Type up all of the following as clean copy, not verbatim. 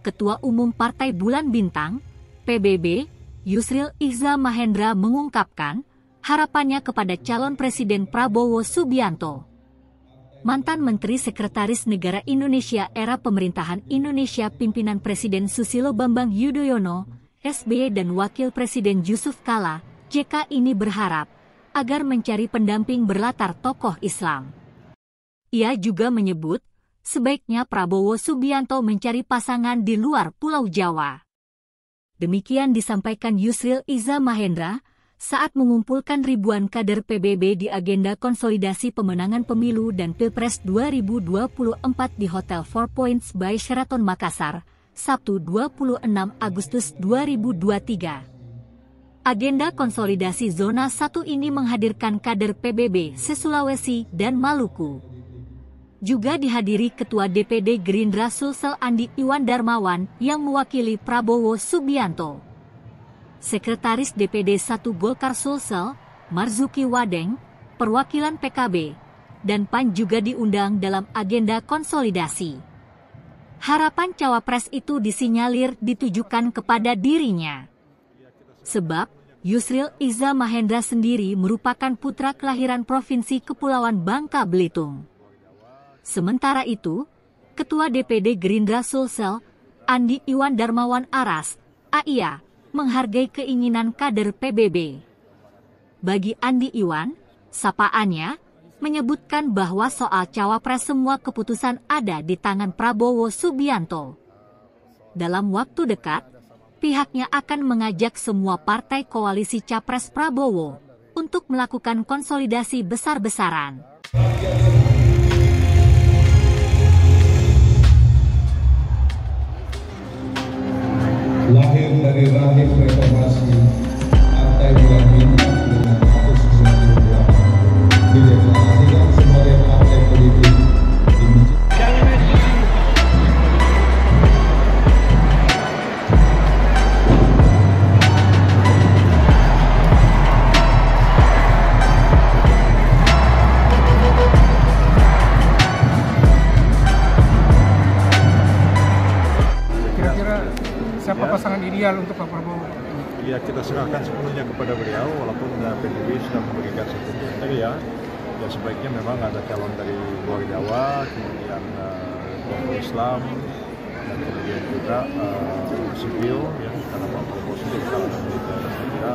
Ketua Umum Partai Bulan Bintang, PBB, Yusril Iza Mahendra mengungkapkan harapannya kepada calon Presiden Prabowo Subianto. Mantan Menteri Sekretaris Negara Indonesia era pemerintahan Indonesia pimpinan Presiden Susilo Bambang Yudhoyono, SBY dan Wakil Presiden Yusuf Kala, JK ini berharap agar mencari pendamping berlatar tokoh Islam. Ia juga menyebut sebaiknya Prabowo Subianto mencari pasangan di luar Pulau Jawa. Demikian disampaikan Yusril Iza Mahendra saat mengumpulkan ribuan kader PBB di agenda konsolidasi pemenangan pemilu dan Pilpres 2024 di Hotel Four Points by Sheraton Makassar, Sabtu 26 Agustus 2023. Agenda konsolidasi Zona 1 ini menghadirkan kader PBB se-Sulawesi dan Maluku. Juga dihadiri Ketua DPD Gerindra Sulsel Andi Iwan Darmawan yang mewakili Prabowo Subianto. Sekretaris DPD 1 Golkar Sulsel, Marzuki Wadeng, perwakilan PKB, dan PAN juga diundang dalam agenda konsolidasi. Harapan cawapres itu disinyalir ditujukan kepada dirinya. Sebab, Yusril Iza Mahendra sendiri merupakan putra kelahiran Provinsi Kepulauan Bangka Belitung. Sementara itu, Ketua DPD Gerindra Sulsel, Andi Iwan Darmawan Aras, AIA, menghargai keinginan kader PBB. Bagi Andi Iwan, sapaannya menyebutkan bahwa soal cawapres semua keputusan ada di tangan Prabowo Subianto. Dalam waktu dekat, pihaknya akan mengajak semua partai koalisi Capres Prabowo untuk melakukan konsolidasi besar-besaran. Lahir dari rahim reformasi Partai Bulan Bintang dengan 192 dideklarasikan sebagai partai politik siapa pasangan ideal untuk Pak Prabowo? Ya, kita serahkan sepenuhnya kepada beliau, walaupun PBB sudah memberikan satu kriteria. Ya, sebaiknya memang ada calon dari luar Jawa, kemudian tokoh Islam, dan kemudian juga sipil, ya, karena Pak Prabowo sendiri kalau militer, saya kira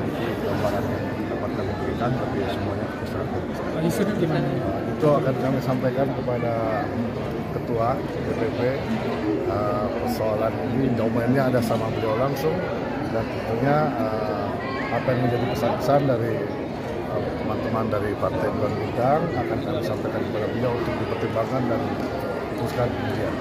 itu gambaran yang dapat kami berikan, tapi semuanya kita serahkan. Pak Yusril gimana? Itu akan kami sampaikan kepada Ketua DPP. Persoalan ini domainnya ada sama beliau langsung, dan tentunya apa yang menjadi pesan-pesan dari teman-teman dari Partai Bulan Bintang akan kami sampaikan kepada beliau untuk dipertimbangkan dan diputuskan kemudian.